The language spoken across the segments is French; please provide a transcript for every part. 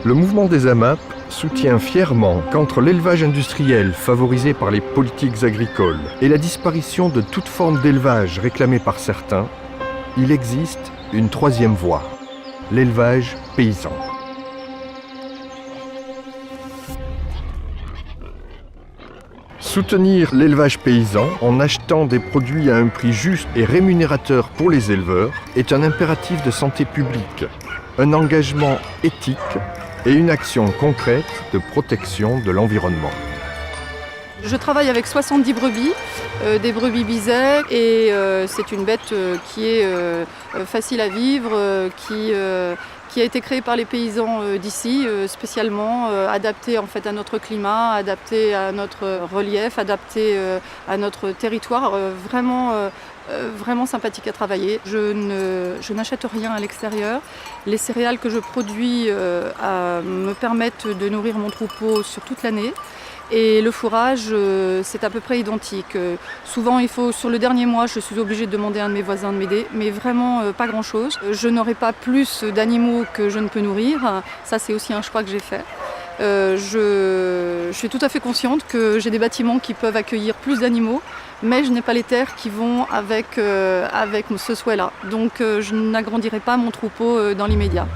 Le mouvement des AMAP soutient fièrement qu'entre l'élevage industriel favorisé par les politiques agricoles et la disparition de toute forme d'élevage réclamée par certains, il existe une troisième voie, l'élevage paysan. Soutenir l'élevage paysan en achetant des produits à un prix juste et rémunérateur pour les éleveurs est un impératif de santé publique, un engagement éthique et une action concrète de protection de l'environnement. Je travaille avec 70 brebis, des brebis Bizet, et c'est une bête qui est facile à vivre, qui a été créée par les paysans d'ici, spécialement adaptée en fait à notre climat, adaptée à notre relief, adaptée à notre territoire, vraiment sympathique à travailler. Je n'achète rien à l'extérieur. Les céréales que je produis me permettent de nourrir mon troupeau sur toute l'année. Et le fourrage, c'est à peu près identique. Souvent, sur le dernier mois, je suis obligée de demander à un de mes voisins de m'aider, mais vraiment pas grand-chose. Je n'aurai pas plus d'animaux que je ne peux nourrir. Ça, c'est aussi un choix que j'ai fait. Je suis tout à fait consciente que j'ai des bâtiments qui peuvent accueillir plus d'animaux, mais je n'ai pas les terres qui vont avec ce souhait-là. Donc, je n'agrandirai pas mon troupeau dans l'immédiat.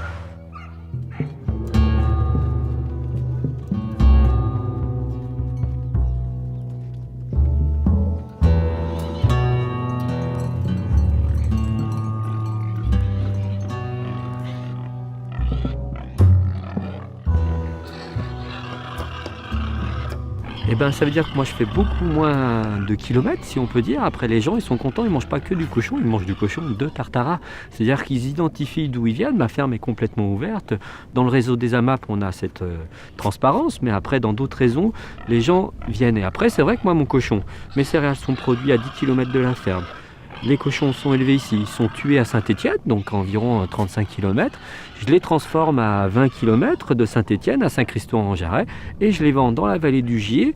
Eh ben, ça veut dire que moi je fais beaucoup moins de kilomètres, si on peut dire. Après, les gens ils sont contents, ils mangent pas que du cochon, ils mangent du cochon de Tartaras. C'est-à-dire qu'ils identifient d'où ils viennent. Ma ferme est complètement ouverte. Dans le réseau des AMAP, on a cette transparence, mais après, dans d'autres réseaux, les gens viennent. Et après, c'est vrai que moi, mon cochon, mes céréales sont produites à 10 km de la ferme. Les cochons sont élevés ici, ils sont tués à Saint-Étienne, donc environ 35 km. Je les transforme à 20 km de Saint-Étienne à Saint-Christo-en-Jarret et je les vends dans la vallée du Gier,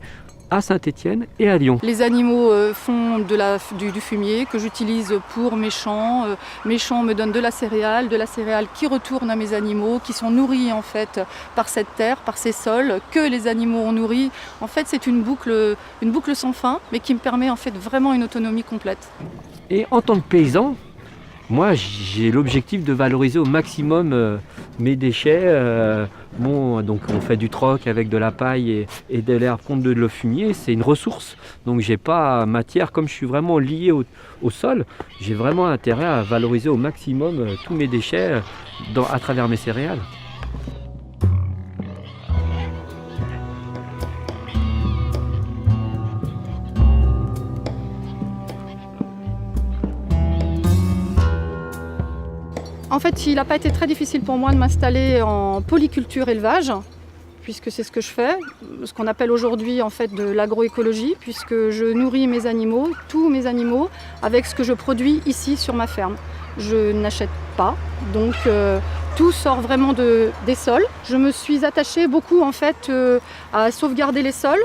à Saint-Étienne et à Lyon. Les animaux font du fumier que j'utilise pour mes champs. Mes champs me donnent de la céréale qui retourne à mes animaux, qui sont nourris en fait par cette terre, par ces sols que les animaux ont nourris. En fait, c'est une boucle sans fin, mais qui me permet en fait vraiment une autonomie complète. Et en tant que paysan, moi j'ai l'objectif de valoriser au maximum mes déchets. Donc on fait du troc avec de la paille et de l'herbe contre de le fumier, c'est une ressource. Donc j'ai pas matière, comme je suis vraiment lié au sol, j'ai vraiment intérêt à valoriser au maximum tous mes déchets à travers mes céréales. En fait, il n'a pas été très difficile pour moi de m'installer en polyculture élevage, puisque c'est ce que je fais, ce qu'on appelle aujourd'hui en fait de l'agroécologie, puisque je nourris mes animaux, tous mes animaux, avec ce que je produis ici sur ma ferme. Je n'achète pas, donc tout sort vraiment des sols. Je me suis attachée beaucoup en fait à sauvegarder les sols.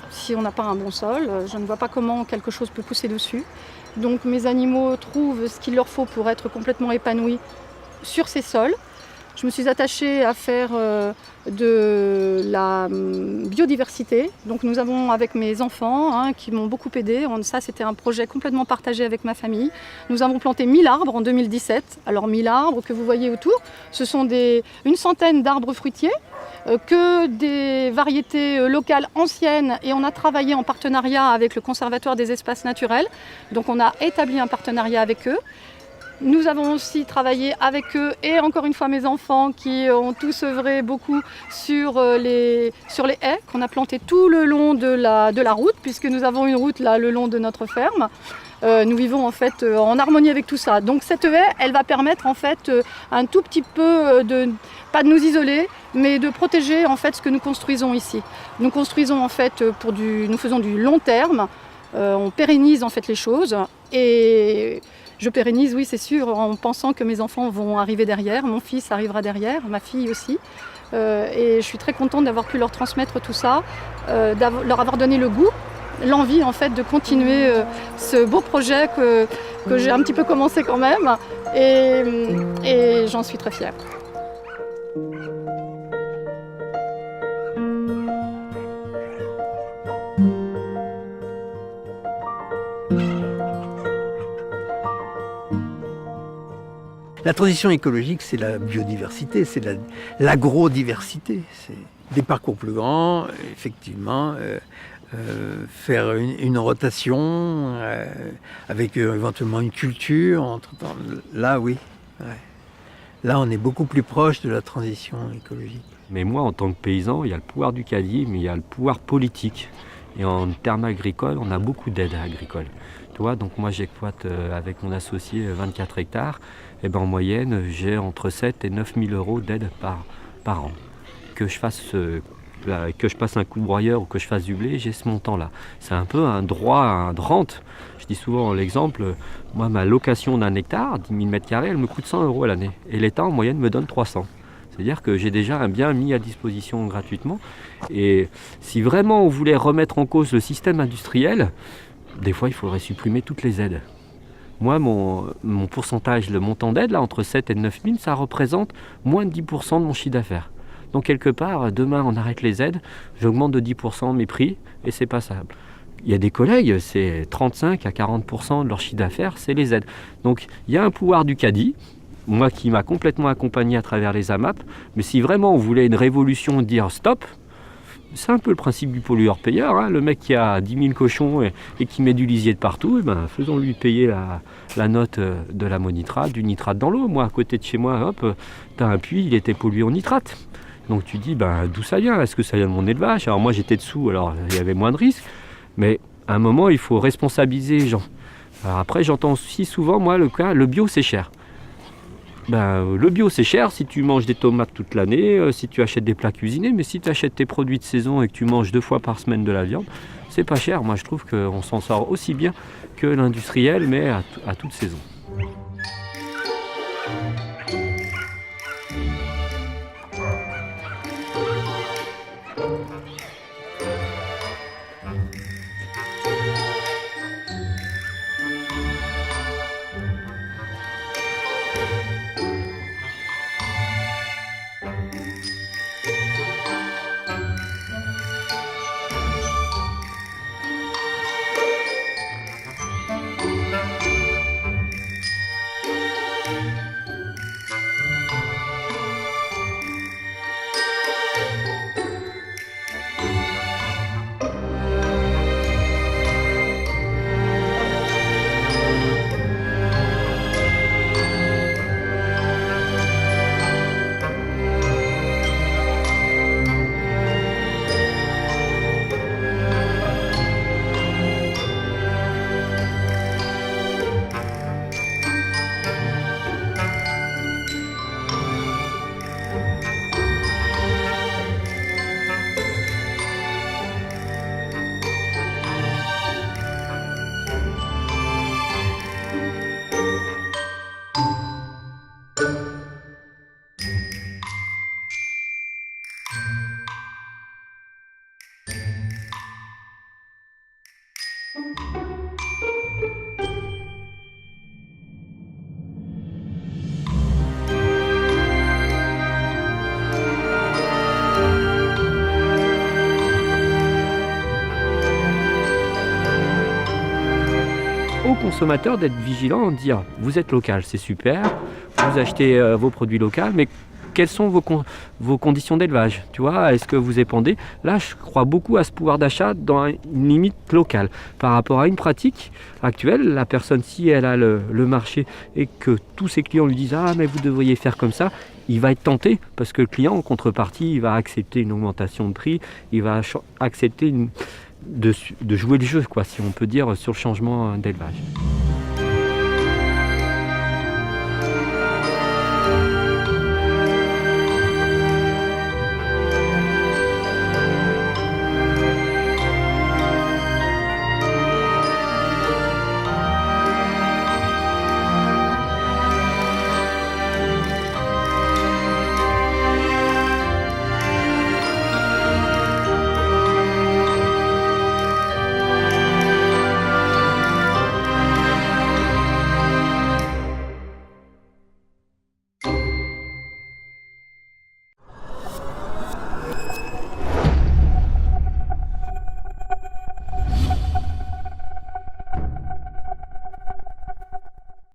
Si on n'a pas un bon sol, je ne vois pas comment quelque chose peut pousser dessus. Donc mes animaux trouvent ce qu'il leur faut pour être complètement épanouis sur ces sols. Je me suis attachée à faire de la biodiversité. Donc nous avons avec mes enfants qui m'ont beaucoup aidé. Ça c'était un projet complètement partagé avec ma famille. Nous avons planté 1000 arbres en 2017. Alors 1000 arbres que vous voyez autour, ce sont une centaine d'arbres fruitiers. Que des variétés locales anciennes et on a travaillé en partenariat avec le Conservatoire des espaces naturels. Donc on a établi un partenariat avec eux. Nous avons aussi travaillé avec eux et encore une fois mes enfants qui ont tous œuvré beaucoup sur les haies qu'on a plantées tout le long de la route, puisque nous avons une route là le long de notre ferme. Nous vivons en fait en harmonie avec tout ça. Donc cette haie, elle va permettre en fait un tout petit peu pas de nous isoler, mais de protéger en fait ce que nous construisons ici. Nous construisons en fait nous faisons du long terme. On pérennise en fait les choses et je pérennise, oui c'est sûr, en pensant que mes enfants vont arriver derrière, mon fils arrivera derrière, ma fille aussi. Et je suis très contente d'avoir pu leur transmettre tout ça, leur avoir donné le goût, l'envie en fait de continuer ce beau projet que j'ai un petit peu commencé quand même et j'en suis très fière. La transition écologique, c'est la biodiversité, c'est l'agro-diversité. C'est des parcours plus grands, effectivement, faire une rotation avec éventuellement une culture. Entre-temps. Là, oui. Ouais. Là, on est beaucoup plus proche de la transition écologique. Mais moi, en tant que paysan, il y a le pouvoir du caddie, mais il y a le pouvoir politique. Et en termes agricoles, on a beaucoup d'aides agricoles. Tu vois, donc moi, j'exploite avec mon associé 24 hectares. Et ben, en moyenne, j'ai entre 7 et 9 000 euros d'aide par an. Que je passe un coup de broyeur ou que je fasse du blé, j'ai ce montant-là. C'est un peu un droit de rente. Je dis souvent l'exemple, moi, ma location d'un hectare, 10 000 m², elle me coûte 100 euros à l'année. Et l'État, en moyenne, me donne 300. C'est-à-dire que j'ai déjà un bien mis à disposition gratuitement. Et si vraiment on voulait remettre en cause le système industriel, des fois il faudrait supprimer toutes les aides. Moi, mon pourcentage, le montant d'aide, là, entre 7 et 9 000, ça représente moins de 10% de mon chiffre d'affaires. Donc quelque part, demain on arrête les aides, j'augmente de 10% mes prix et c'est passable. Il y a des collègues, c'est 35 à 40% de leur chiffre d'affaires, c'est les aides. Donc il y a un pouvoir du caddie, moi qui m'a complètement accompagné à travers les AMAP, mais si vraiment on voulait une révolution, dire stop, c'est un peu le principe du pollueur-payeur, hein. Le mec qui a 10 000 cochons et qui met du lisier de partout, faisons-lui payer la note de l'ammonitrate, du nitrate dans l'eau. Moi, à côté de chez moi, hop, t'as un puits, il était pollué en nitrate. Donc tu dis, d'où ça vient? Est-ce que ça vient de mon élevage? Alors moi j'étais dessous, alors il y avait moins de risques, mais à un moment il faut responsabiliser les gens. Alors après j'entends aussi souvent, moi, le bio c'est cher. Le bio c'est cher si tu manges des tomates toute l'année, si tu achètes des plats cuisinés, mais si tu achètes tes produits de saison et que tu manges 2 fois par semaine de la viande, c'est pas cher. Moi je trouve qu'on s'en sort aussi bien que l'industriel, mais à toute saison. Aux consommateurs d'être vigilants, de dire vous êtes local, c'est super, vous achetez vos produits locaux, mais quelles sont vos conditions d'élevage? Tu vois, est-ce que vous épandez? Là, je crois beaucoup à ce pouvoir d'achat dans une limite locale. Par rapport à une pratique actuelle, la personne, si elle a le marché et que tous ses clients lui disent « Ah, mais vous devriez faire comme ça », il va être tenté parce que le client, en contrepartie, il va accepter une augmentation de prix, il va accepter de jouer le jeu, quoi, si on peut dire, sur le changement d'élevage.